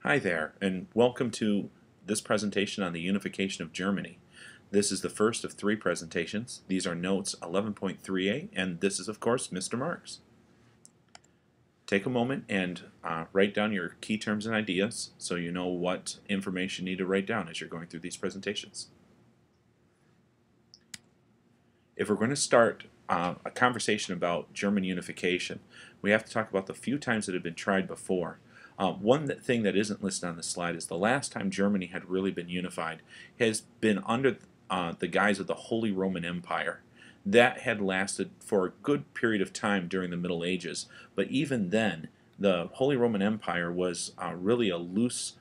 Hi there, and welcome to this presentation on the unification of Germany. This is the first of three presentations. These are notes 11.3a, and this is, of course, Mr. Marks. Take a moment and write down your key terms and ideas so you know what information you need to write down as you're going through these presentations. If we're going to start a conversation about German unification, we have to talk about the few times that have been tried before. One thing that isn't listed on this slide is the last time Germany had really been unified has been under the guise of the Holy Roman Empire. That had lasted for a good period of time during the Middle Ages, but even then, the Holy Roman Empire was really a loose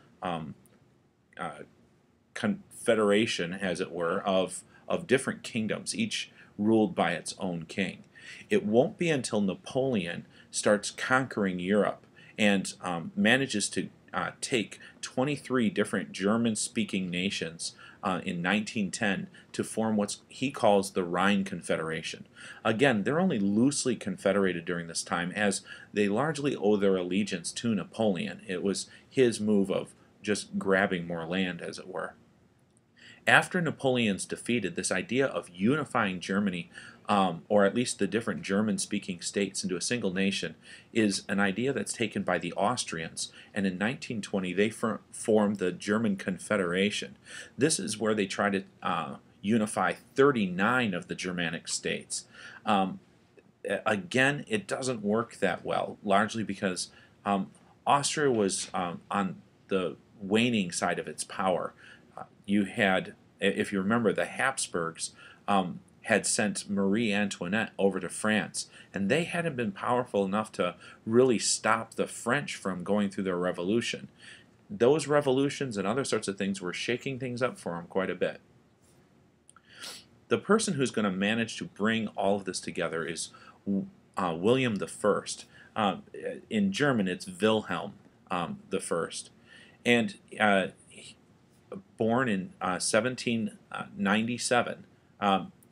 confederation, as it were, of different kingdoms, each ruled by its own king. It won't be until Napoleon starts conquering Europe and manages to take 23 different German-speaking nations in 1910 to form what he calls the Rhine Confederation. Again, they're only loosely confederated during this time, as they largely owe their allegiance to Napoleon. It was his move of just grabbing more land, as it were. After Napoleon's defeated, this idea of unifying Germany, or at least the different German-speaking states, into a single nation, is an idea that's taken by the Austrians, and in 1920 they formed the German Confederation. This is where they try to unify 39 of the Germanic states. Again, it doesn't work that well, largely because Austria was on the waning side of its power. You had, if you remember, the Habsburgs had sent Marie Antoinette over to France, and they hadn't been powerful enough to really stop the French from going through their revolution. Those revolutions and other sorts of things were shaking things up for them quite a bit. The person who's going to manage to bring all of this together is William I. In German, it's Wilhelm I. And born in 1797,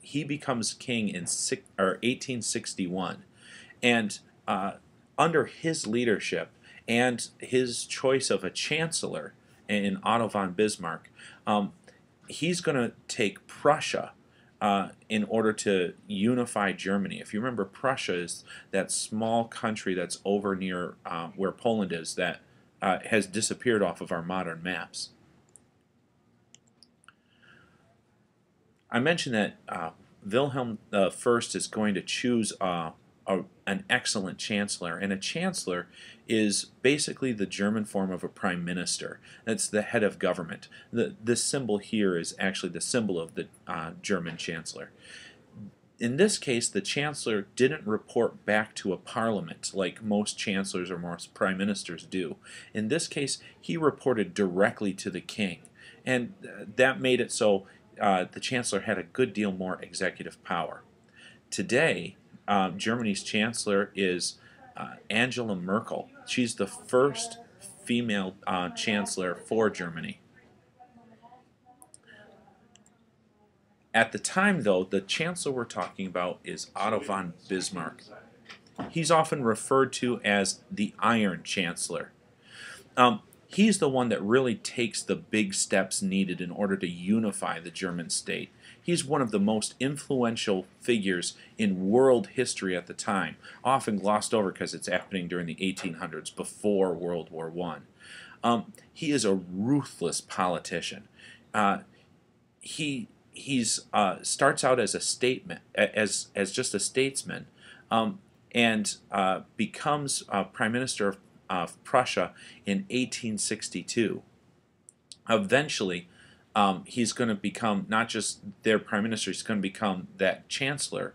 he becomes king in 1861, and under his leadership and his choice of a chancellor in Otto von Bismarck, he's going to take Prussia in order to unify Germany. If you remember, Prussia is that small country that's over near where Poland is, that has disappeared off of our modern maps. I mentioned that Wilhelm I is going to choose an excellent chancellor, and a chancellor is basically the German form of a prime minister. That's the head of government. The symbol here is actually the symbol of the German chancellor. In this case, the chancellor didn't report back to a parliament like most chancellors or most prime ministers do. In this case, he reported directly to the king, and that made it so the chancellor had a good deal more executive power. Today, Germany's chancellor is Angela Merkel. She's the first female chancellor for Germany. At the time, though, the chancellor we're talking about is Otto von Bismarck. He's often referred to as the Iron Chancellor. He's the one that really takes the big steps needed in order to unify the German state. He's one of the most influential figures in world history at the time, often glossed over because it's happening during the 1800s, before World War I. He is a ruthless politician. He starts out as a as just a statesman, and becomes Prime Minister of Prussia in 1862. Eventually, he's going to become not just their prime minister, he's going to become that chancellor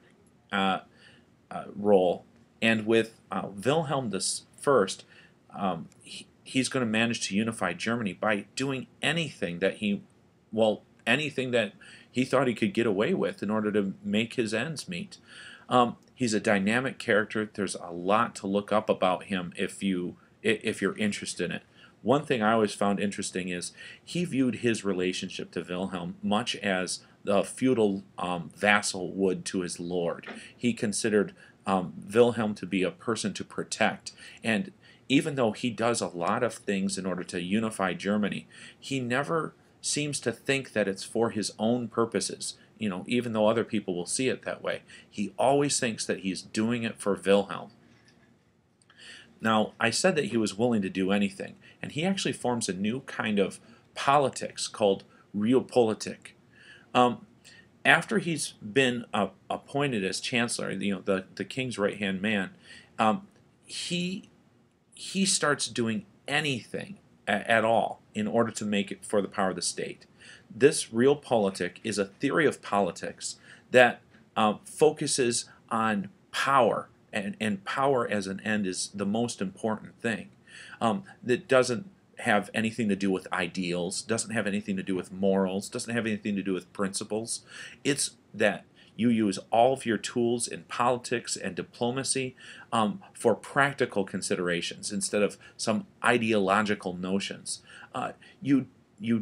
role. And with Wilhelm I, he's going to manage to unify Germany by doing anything that he thought he could get away with in order to make his ends meet. He's a dynamic character. There's a lot to look up about him if you're interested in it. One thing I always found interesting is he viewed his relationship to Wilhelm much as the feudal vassal would to his lord. He considered Wilhelm to be a person to protect, and even though he does a lot of things in order to unify Germany, he never seems to think that it's for his own purposes. Even though other people will see it that way, he always thinks that he's doing it for Wilhelm. Now, I said that he was willing to do anything, and he actually forms a new kind of politics called Realpolitik. Um, After he's been appointed as chancellor, the king's right-hand man, he starts doing anything at all in order to make it for the power of the state. This Realpolitik is a theory of politics that focuses on power, and power as an end is the most important thing. That doesn't have anything to do with ideals, doesn't have anything to do with morals, doesn't have anything to do with principles. It's that you use all of your tools in politics and diplomacy for practical considerations instead of some ideological notions. You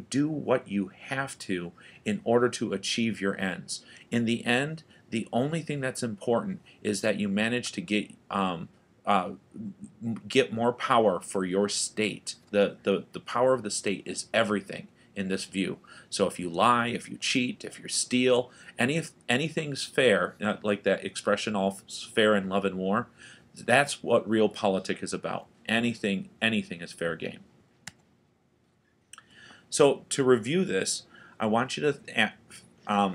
do what you have to in order to achieve your ends. In the end, the only thing that's important is that you manage to get more power for your state. The power of the state is everything in this view. So if you lie, if you cheat, if you steal, anything's fair, like that expression, all's fair in love and war, that's what Realpolitik is about. Anything is fair game. So to review this, I want you to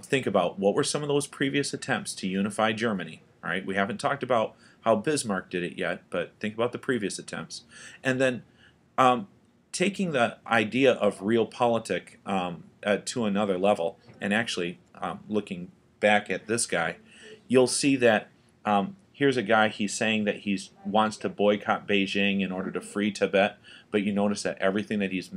think about what were some of those previous attempts to unify Germany. All right, we haven't talked about how Bismarck did it yet, but think about the previous attempts. And then taking the idea of Realpolitik to another level, and actually looking back at this guy, you'll see that here's a guy, he's saying that he wants to boycott Beijing in order to free Tibet, but you notice that everything that he's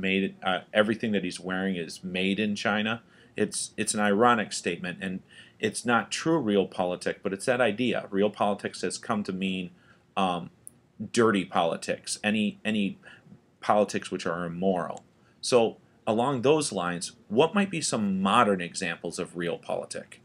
wearing is made in China. It's an ironic statement, and it's not true Realpolitik, but it's that idea. Realpolitik has come to mean dirty politics, any politics which are immoral. So along those lines, what might be some modern examples of Realpolitik?